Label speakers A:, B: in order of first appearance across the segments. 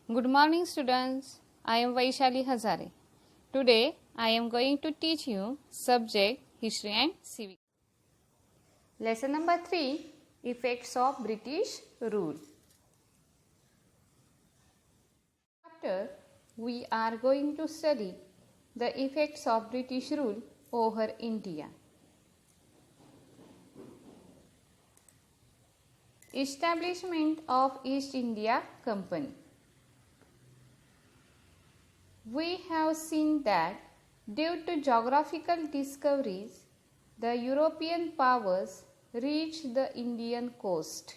A: Good morning students. I am Vaishali Hazare. Today I am going to teach you subject History and Civics. Lesson number 3, Effects of British Rule. After we are going to study the effects of British rule over India. Establishment of East India Company. We have seen that due to geographical discoveries, the European powers reached the Indian coast.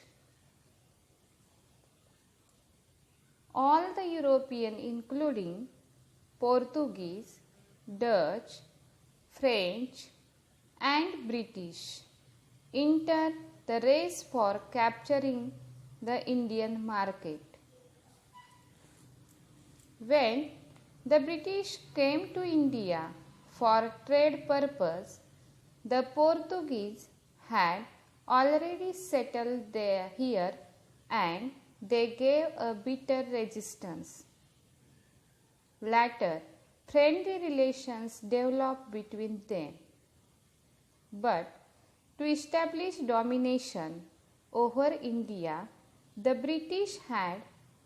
A: All the European, including Portuguese, Dutch, French, and British, entered the race for capturing the Indian market. When the British came to India for trade purpose, the Portuguese had already settled here and they gave a bitter resistance. Later, friendly relations developed between them. But to establish domination over India, the British had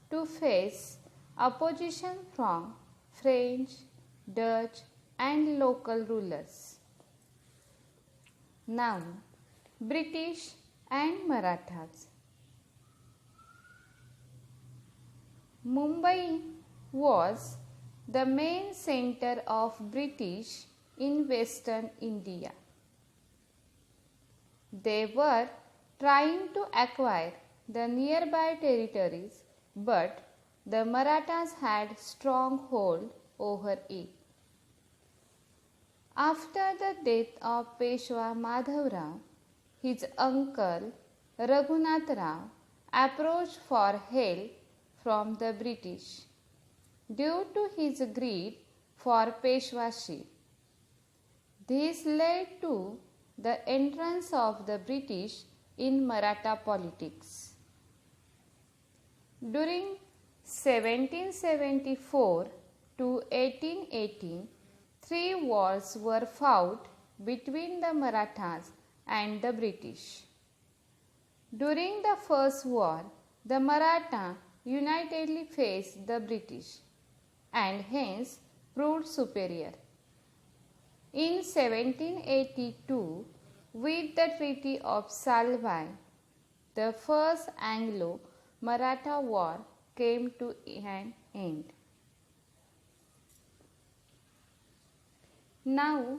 A: to face opposition from French, Dutch, and local rulers. Now, British and Marathas. Mumbai was the main center of British in western India. They were trying to acquire the nearby territories, but the Marathas had strong hold over it. After the death of Peshwa Madhavrao, his uncle Raghunath Rao approached for help from the British due to his greed for Peshwaship. This led to the entrance of the British in Maratha politics. During 1774 to 1818, 3 wars were fought between the Marathas and the British. During the first war, the Maratha unitedly faced the British and hence proved superior. In 1782, with the Treaty of Salwai, the first Anglo-Maratha War came to an end. Now,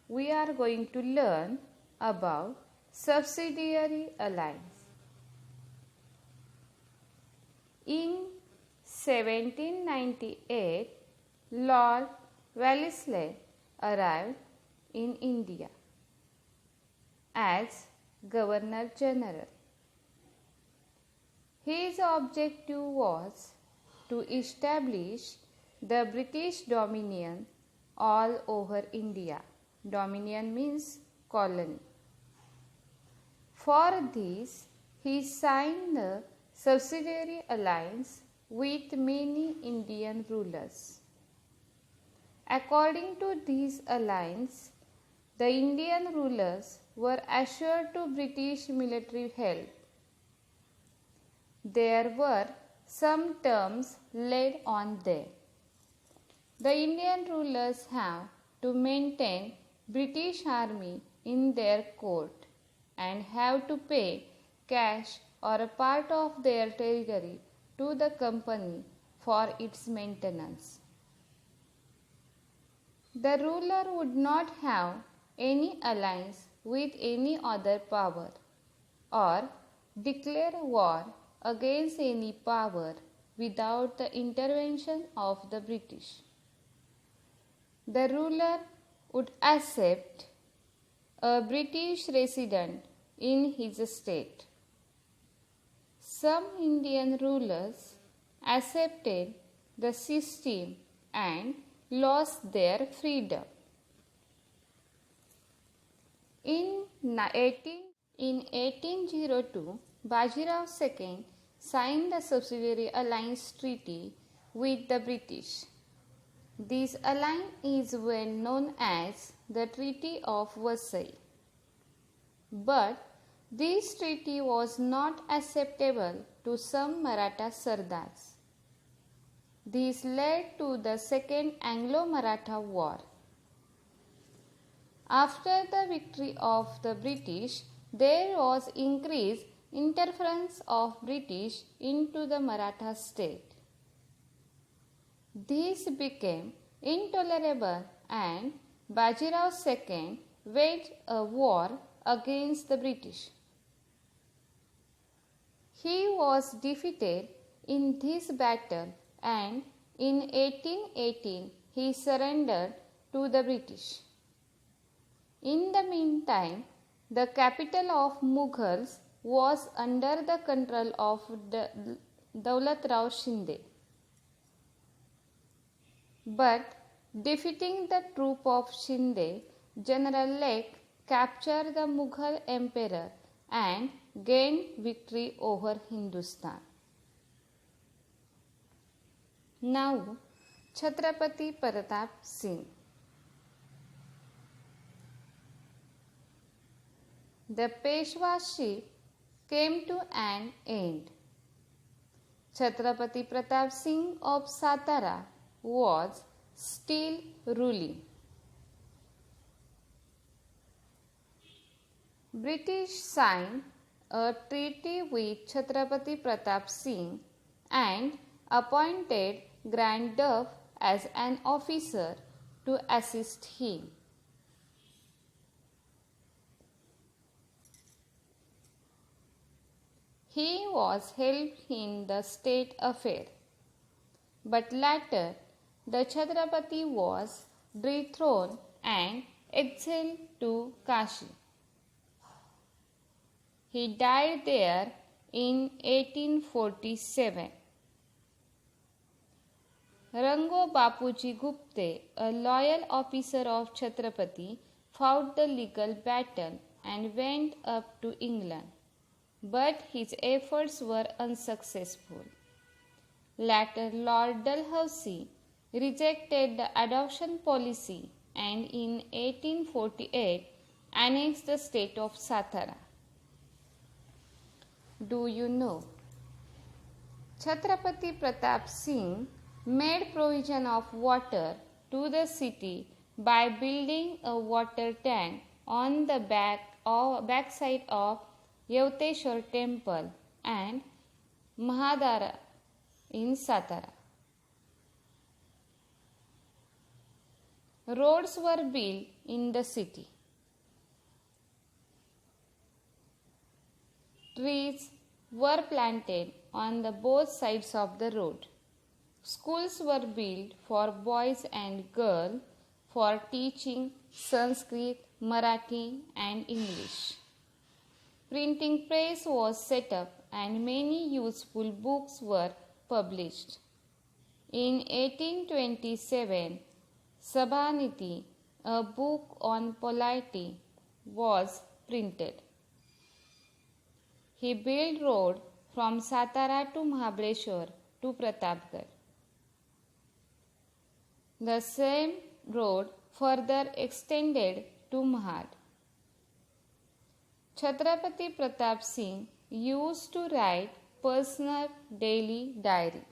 A: we are going to learn about subsidiary alliance. In 1798, Lord Wellesley arrived in India as Governor General. His objective was to establish the British dominion all over India. Dominion means colony. For this, he signed a subsidiary alliance with many Indian rulers. According to this alliance, the Indian rulers were assured to British military help. There were some terms laid on them. The Indian rulers have to maintain British army in their court and have to pay cash or a part of their territory to the company for its maintenance. The ruler would not have any alliance with any other power or declare war against any power without the intervention of the British. The ruler would accept a British resident in his state. Some Indian rulers accepted the system and lost their freedom. In 1802, Bajirao II signed the subsidiary alliance treaty with the British. This alliance is well known as the Treaty of Versailles. But this treaty was not acceptable to some Maratha Sardars. This led to the Second Anglo-Maratha War. After the victory of the British, there was increased interference of British into the Maratha state. This became intolerable and Bajirao II waged a war against the British. He was defeated in this battle and in 1818 he surrendered to the British. In the meantime, the capital of Mughals was under the control of Daulat Rao Shinde. But defeating the troop of Shinde, General Lake captured the Mughal emperor and gained victory over Hindustan. Now, Chhatrapati Pratap Singh. The Peshwaship came to an end. Chhatrapati Pratap Singh of Satara was still ruling. British signed a treaty with Chhatrapati Pratap Singh and appointed Grand Duff as an officer to assist him. He was helped in the state affair, but later the Chhatrapati was dethroned and exiled to Kashi. He died there in 1847. Rango Bapuji Gupte, a loyal officer of Chhatrapati, fought the legal battle and went up to England, but his efforts were unsuccessful. Later, Lord Dalhousie rejected the adoption policy and in 1848 annexed the state of Satara. Do you know? Chhatrapati Pratap Singh made provision of water to the city by building a water tank on the backside of Yauteshwar temple and Mahadara in Satara. Roads were built in the city. Trees were planted on the both sides of the road. Schools were built for boys and girls for teaching Sanskrit, Marathi and English. Printing press was set up and many useful books were published. In 1827, Sabhaniti, a book on polity, was printed. He built road from Satara to Mahabaleshwar to Pratapgarh. The same road further extended to Mahad. Chhatrapati Pratap Singh used to write personal daily diary.